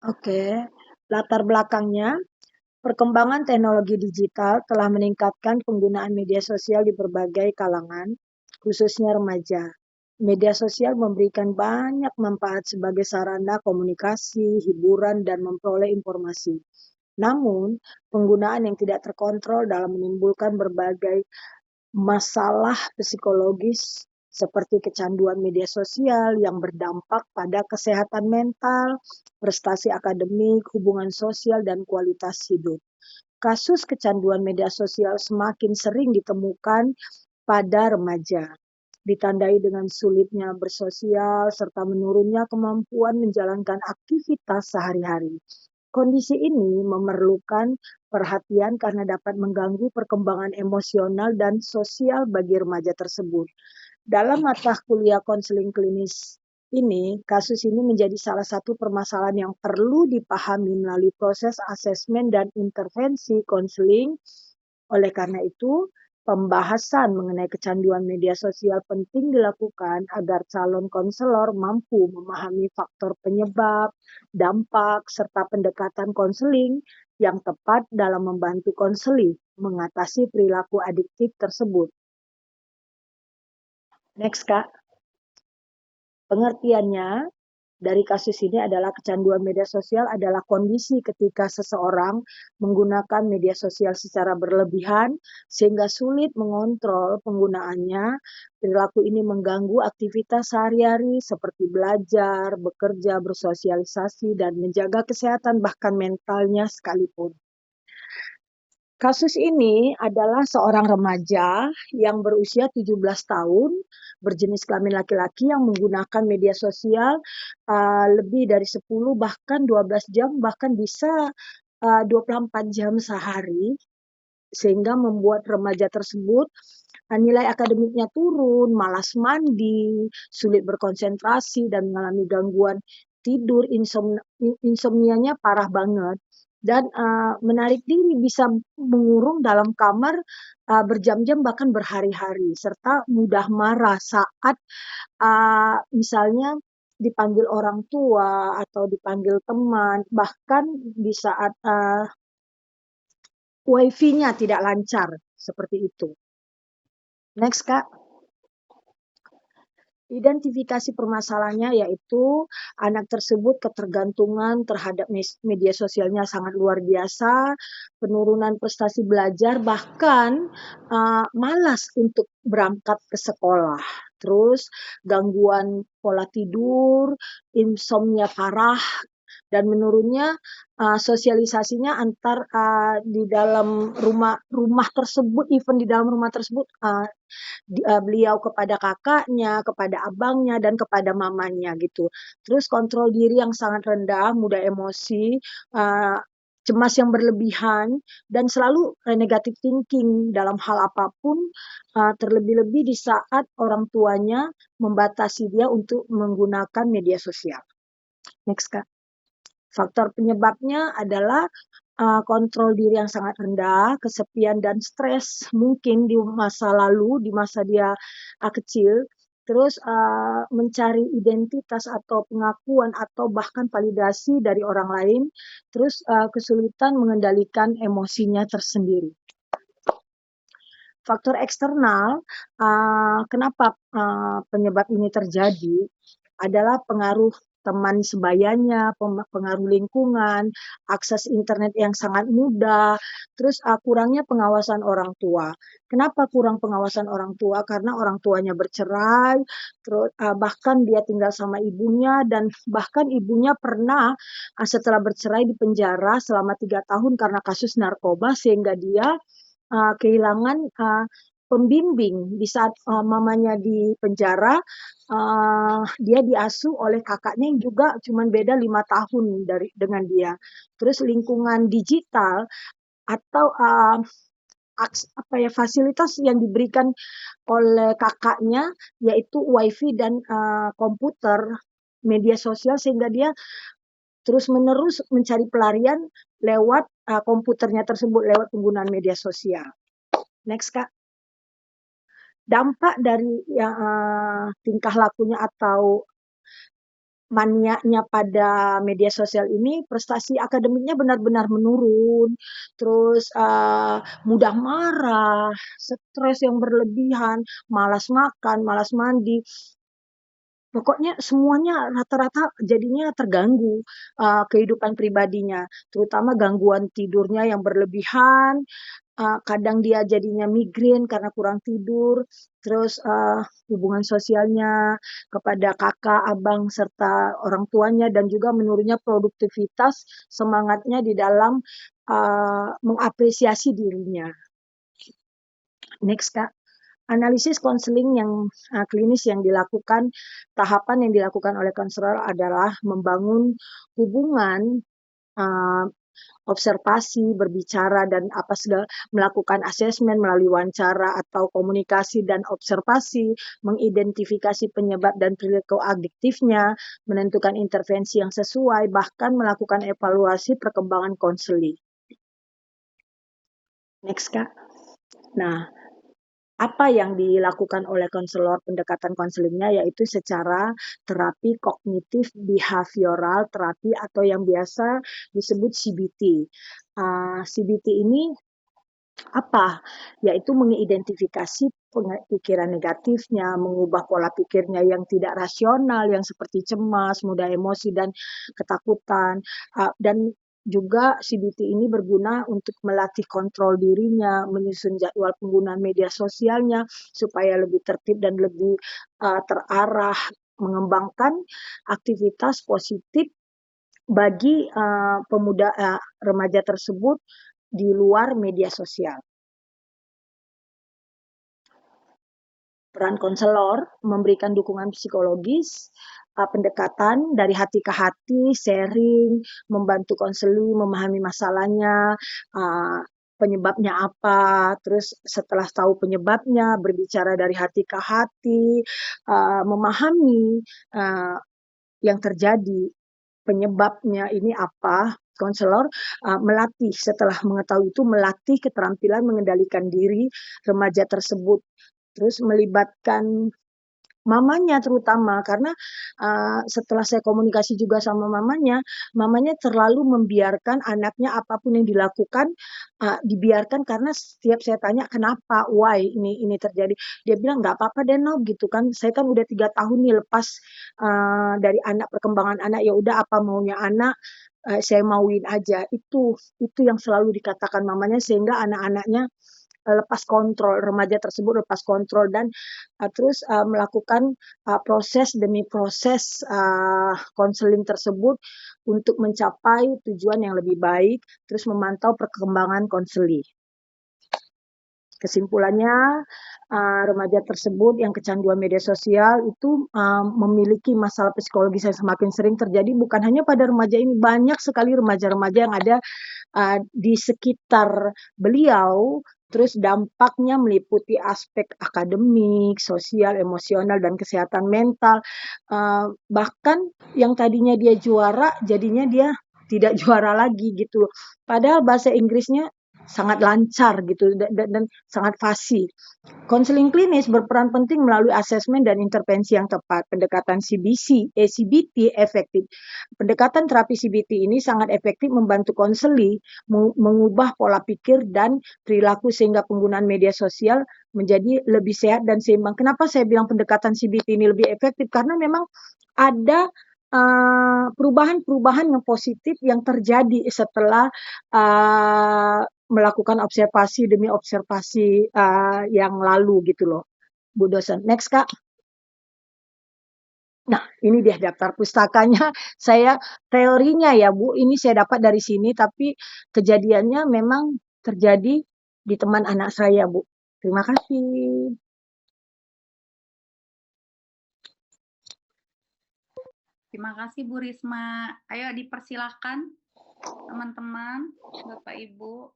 Oke, latar belakangnya, perkembangan teknologi digital telah meningkatkan penggunaan media sosial di berbagai kalangan, khususnya remaja. Media sosial memberikan banyak manfaat sebagai sarana komunikasi, hiburan, dan memperoleh informasi. Namun, penggunaan yang tidak terkontrol dalam menimbulkan berbagai masalah psikologis seperti kecanduan media sosial yang berdampak pada kesehatan mental, prestasi akademik, hubungan sosial, dan kualitas hidup. Kasus kecanduan media sosial semakin sering ditemukan pada remaja, ditandai dengan sulitnya bersosial serta menurunnya kemampuan menjalankan aktivitas sehari-hari. Kondisi ini memerlukan perhatian karena dapat mengganggu perkembangan emosional dan sosial bagi remaja tersebut. Dalam mata kuliah konseling klinis ini, kasus ini menjadi salah satu permasalahan yang perlu dipahami melalui proses asesmen dan intervensi konseling. Oleh karena itu, pembahasan mengenai kecanduan media sosial penting dilakukan agar calon konselor mampu memahami faktor penyebab, dampak, serta pendekatan konseling yang tepat dalam membantu konseli mengatasi perilaku adiktif tersebut. Next, Kak. Pengertiannya dari kasus ini adalah kecanduan media sosial adalah kondisi ketika seseorang menggunakan media sosial secara berlebihan sehingga sulit mengontrol penggunaannya. Perilaku ini mengganggu aktivitas sehari-hari seperti belajar, bekerja, bersosialisasi, dan menjaga kesehatan bahkan mentalnya sekalipun. Kasus ini adalah seorang remaja yang berusia 17 tahun, berjenis kelamin laki-laki yang menggunakan media sosial lebih dari 10 bahkan 12 jam bahkan bisa 24 jam sehari sehingga membuat remaja tersebut nilai akademiknya turun, malas mandi, sulit berkonsentrasi dan mengalami gangguan tidur, insomnianya parah banget dan menarik diri bisa mengurung dalam kamar berjam-jam bahkan berhari-hari serta mudah marah saat misalnya dipanggil orang tua atau dipanggil teman bahkan di saat wifi-nya tidak lancar seperti itu. Next, Kak. Identifikasi permasalahannya yaitu anak tersebut ketergantungan terhadap media sosialnya sangat luar biasa, penurunan prestasi belajar, bahkan malas untuk berangkat ke sekolah. Terus gangguan pola tidur, insomnia parah, dan menurunnya sosialisasinya antar di dalam rumah tersebut, even di dalam rumah tersebut beliau kepada kakaknya, kepada abangnya, dan kepada mamanya gitu. Terus kontrol diri yang sangat rendah, mudah emosi, cemas yang berlebihan, dan selalu negative thinking dalam hal apapun, terlebih-lebih di saat orang tuanya membatasi dia untuk menggunakan media sosial. Next, Kak. Faktor penyebabnya adalah kontrol diri yang sangat rendah, kesepian dan stres mungkin di masa lalu, di masa dia kecil, terus mencari identitas atau pengakuan atau bahkan validasi dari orang lain, terus kesulitan mengendalikan emosinya tersendiri. Faktor eksternal, kenapa penyebab ini terjadi adalah pengaruh teman sebayanya, pengaruh lingkungan, akses internet yang sangat mudah, terus kurangnya pengawasan orang tua. Kenapa kurang pengawasan orang tua? Karena orang tuanya bercerai, terus bahkan dia tinggal sama ibunya dan bahkan ibunya pernah setelah bercerai di penjara selama 3 tahun karena kasus narkoba sehingga dia kehilangan pembimbing di saat mamanya di penjara, dia diasuh oleh kakaknya yang juga cuma beda 5 tahun dengan dia. Terus lingkungan digital atau apa ya fasilitas yang diberikan oleh kakaknya yaitu wifi dan komputer, media sosial sehingga dia terus-menerus mencari pelarian lewat komputernya tersebut lewat penggunaan media sosial. Next, Kak. Dampak dari tingkah lakunya atau maniaknya pada media sosial ini prestasi akademiknya benar-benar menurun, terus mudah marah, stres yang berlebihan, malas makan, malas mandi. Pokoknya semuanya rata-rata jadinya terganggu kehidupan pribadinya, terutama gangguan tidurnya yang berlebihan, kadang dia jadinya migrain karena kurang tidur, terus hubungan sosialnya kepada kakak, abang, serta orang tuanya, dan juga menurunnya produktivitas semangatnya di dalam mengapresiasi dirinya. Next, Kak. Analisis konseling yang klinis yang dilakukan, tahapan yang dilakukan oleh konselor adalah membangun hubungan, uh, observasi, berbicara, dan apa segala, melakukan asesmen melalui wawancara atau komunikasi dan observasi, mengidentifikasi penyebab dan perilaku adiktifnya, menentukan intervensi yang sesuai, bahkan melakukan evaluasi perkembangan konseling. Next, Kak. Nah, apa yang dilakukan oleh konselor pendekatan konselingnya yaitu secara terapi kognitif behavioral terapi atau yang biasa disebut CBT. CBT ini apa? Yaitu mengidentifikasi pikiran negatifnya, mengubah pola pikirnya yang tidak rasional, yang seperti cemas, mudah emosi, dan ketakutan. Dan juga CBT ini berguna untuk melatih kontrol dirinya, menyusun jadwal penggunaan media sosialnya supaya lebih tertib dan lebih terarah, mengembangkan aktivitas positif bagi pemuda remaja tersebut di luar media sosial. Peran konselor memberikan dukungan psikologis, pendekatan dari hati ke hati, sharing, membantu konseling, memahami masalahnya, penyebabnya apa, terus setelah tahu penyebabnya, berbicara dari hati ke hati, memahami yang terjadi, penyebabnya ini apa. Konselor melatih, setelah mengetahui itu, melatih keterampilan mengendalikan diri remaja tersebut, terus melibatkan mamanya terutama karena setelah saya komunikasi juga sama mamanya, mamanya terlalu membiarkan anaknya apapun yang dilakukan dibiarkan karena setiap saya tanya kenapa, why ini terjadi, dia bilang nggak apa-apa deh no gitu kan, saya kan udah 3 tahun nih lepas dari anak, perkembangan anak, ya udah apa maunya anak saya mauin aja, itu yang selalu dikatakan mamanya sehingga anak-anaknya lepas kontrol, remaja tersebut lepas kontrol dan terus melakukan proses demi proses konseling tersebut untuk mencapai tujuan yang lebih baik, terus memantau perkembangan konseling. Kesimpulannya, remaja tersebut yang kecanduan media sosial itu memiliki masalah psikologis yang semakin sering terjadi bukan hanya pada remaja ini, banyak sekali remaja-remaja yang ada di sekitar beliau, terus dampaknya meliputi aspek akademik, sosial, emosional, dan kesehatan mental. Bahkan yang tadinya dia juara, jadinya dia tidak juara lagi gitu. Padahal bahasa Inggrisnya sangat lancar gitu dan sangat fasih. Konseling klinis berperan penting melalui asesmen dan intervensi yang tepat. Pendekatan CBT efektif. Pendekatan terapi CBT ini sangat efektif membantu konseli mengubah pola pikir dan perilaku sehingga penggunaan media sosial menjadi lebih sehat dan seimbang. Kenapa saya bilang pendekatan CBT ini lebih efektif? Karena memang ada perubahan-perubahan yang positif yang terjadi setelah melakukan observasi demi observasi yang lalu gitu loh, Bu dosen. Next, Kak. Nah, ini dia daftar pustakanya. Saya teorinya ya, Bu, ini saya dapat dari sini, tapi kejadiannya memang terjadi di teman anak saya, Bu. Terima kasih. Terima kasih Bu Risma. Ayo dipersilahkan teman-teman, Bapak Ibu.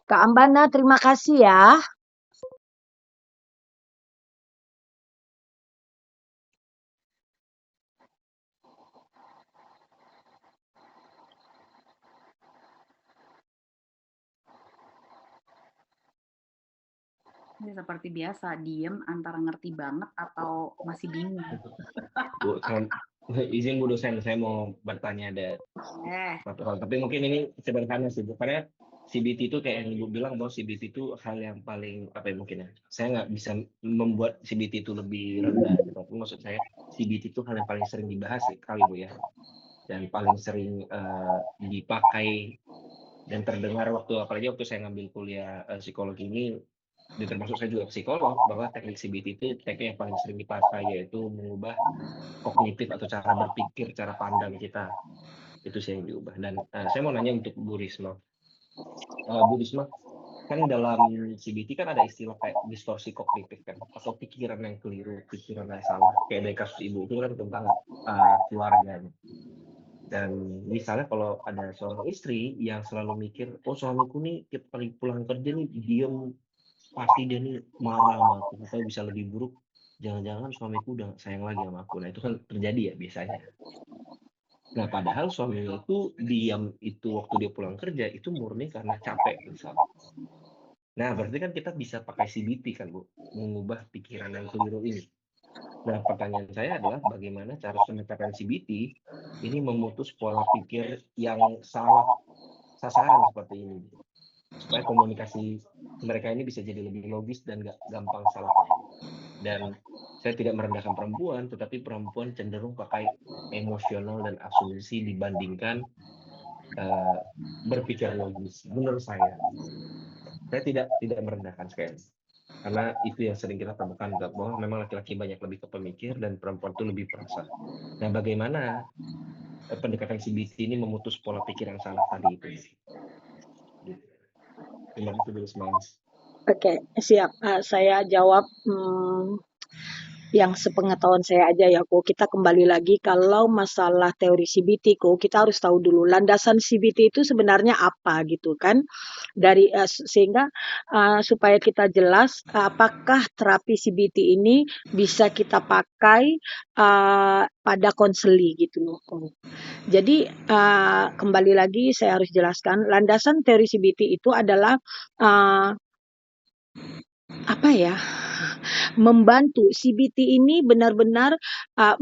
Kak Ambana, terima kasih ya. Ini seperti biasa, diem antara ngerti banget atau masih bingung. Bu, izin Bu dosen, saya mau bertanya ada satu hal, tapi mungkin ini sederhana sih Bu, karena CBT itu kayak yang Ibu bilang bahwa CBT itu hal yang paling apa ya mungkin ya, saya nggak bisa membuat CBT itu lebih rendah gitu, tapi maksud saya CBT itu hal yang paling sering dibahas kali Bu ya, dan paling sering dipakai dan terdengar apalagi waktu saya ngambil kuliah psikologi ini, dan termasuk saya juga psikolog, bahwa teknik CBT itu teknik yang paling sering dipakai, yaitu mengubah kognitif atau cara berpikir, cara pandang kita. Itu sih yang diubah. Dan saya mau nanya untuk Bu Risma. Bu Risma, kan dalam CBT kan ada istilah kayak distorsi kognitif kan, atau pikiran yang keliru, pikiran yang salah. Kayak dari kasus Ibu itu kan tentang keluarganya. Dan misalnya kalau ada seorang istri yang selalu mikir, oh suamiku nih tiap kali pulang kerja nih diem, pasti dia nih marah sama aku, atau bisa lebih buruk, jangan-jangan suamiku udah gak sayang lagi sama aku. Nah itu kan terjadi ya biasanya. Nah padahal suaminya itu diam itu waktu dia pulang kerja itu murni karena capek misalnya. Nah berarti kan kita bisa pakai CBT kan Bu, mengubah pikiran yang keliru ini. Nah pertanyaan saya adalah bagaimana cara pendekatan CBT ini memutus pola pikir yang salah sasaran seperti ini, supaya komunikasi mereka ini bisa jadi lebih logis dan gak gampang salah paham. Dan saya tidak merendahkan perempuan, tetapi perempuan cenderung pakai emosional dan asumsi dibandingkan berpikir logis. Menurut saya tidak merendahkan sekali, karena itu yang sering kita temukan bahwa memang laki-laki banyak lebih kepemikir dan perempuan itu lebih perasa. Nah, bagaimana pendekatan CBT ini memutus pola pikir yang salah tadi itu? Terima kasih, Bu Risma. Oke, siap. Saya jawab yang sepengetahuan saya aja ya, kok. Kita kembali lagi kalau masalah teori CBT, kok kita harus tahu dulu landasan CBT itu sebenarnya apa gitu kan. Sehingga supaya kita jelas apakah terapi CBT ini bisa kita pakai pada konseli gitu loh. Jadi kembali lagi saya harus jelaskan landasan teori CBT itu adalah apa ya? Membantu CBT ini benar-benar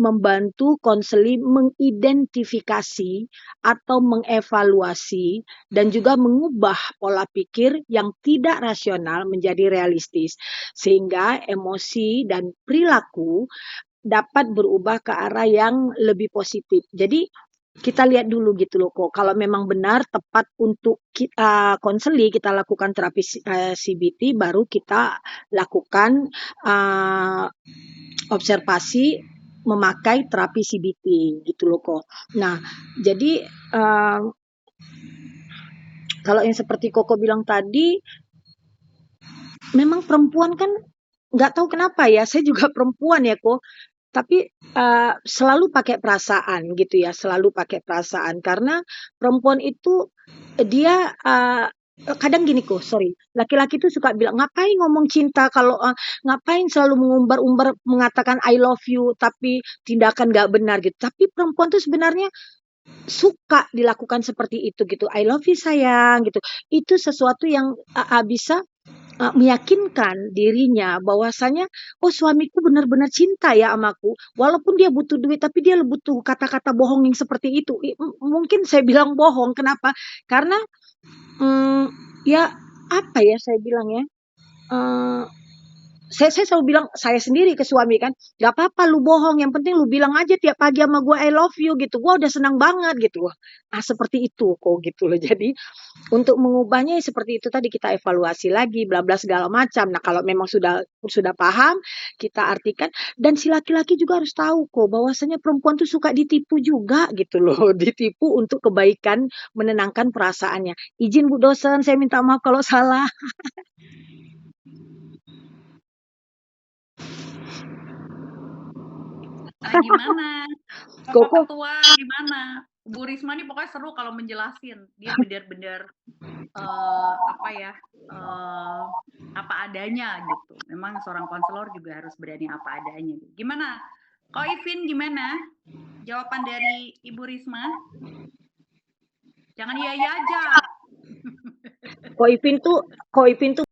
membantu konseli mengidentifikasi atau mengevaluasi dan juga mengubah pola pikir yang tidak rasional menjadi realistis, sehingga emosi dan perilaku dapat berubah ke arah yang lebih positif. Jadi kita lihat dulu gitu loh kok, kalau memang benar tepat untuk konseli, kita lakukan terapi CBT, baru kita lakukan observasi memakai terapi CBT gitu loh kok. Nah, jadi kalau yang seperti Koko bilang tadi, memang perempuan kan nggak tahu kenapa ya, saya juga perempuan ya kok, tapi selalu pakai perasaan gitu ya, selalu pakai perasaan. Karena perempuan itu dia kadang gini kok, sorry, laki-laki itu suka bilang, ngapain ngomong cinta kalau ngapain selalu mengumbar-umbar mengatakan I love you, tapi tindakan nggak benar gitu. Tapi perempuan tuh sebenarnya suka dilakukan seperti itu gitu, I love you sayang gitu. Itu sesuatu yang bisa meyakinkan dirinya bahwasanya, oh suamiku benar-benar cinta ya amaku, walaupun dia butuh duit, tapi dia butuh kata-kata bohong yang seperti itu. Mungkin saya bilang bohong, kenapa? Karena ya apa ya saya bilang ya, saya selalu bilang saya sendiri ke suami kan, gak apa-apa lu bohong, yang penting lu bilang aja tiap pagi sama gue I love you gitu, gue udah senang banget gitu. Seperti itu kok gitu loh. Jadi untuk mengubahnya seperti itu tadi, kita evaluasi lagi bla bla segala macam. Nah kalau memang sudah paham, kita artikan. Dan si laki-laki juga harus tahu kok bahwasanya perempuan tuh suka ditipu juga gitu loh. Ditipu untuk kebaikan, menenangkan perasaannya. Izin Bu dosen, saya minta maaf kalau salah. Gimana? Bapak Ketua gimana? Bu Risma nih pokoknya seru kalau menjelasin. Dia benar-benar apa adanya gitu. Memang seorang konselor juga harus berani apa adanya. Gimana? Ko Ivin gimana? Jawaban dari Ibu Risma? Jangan iya aja. Ko Ipin tuh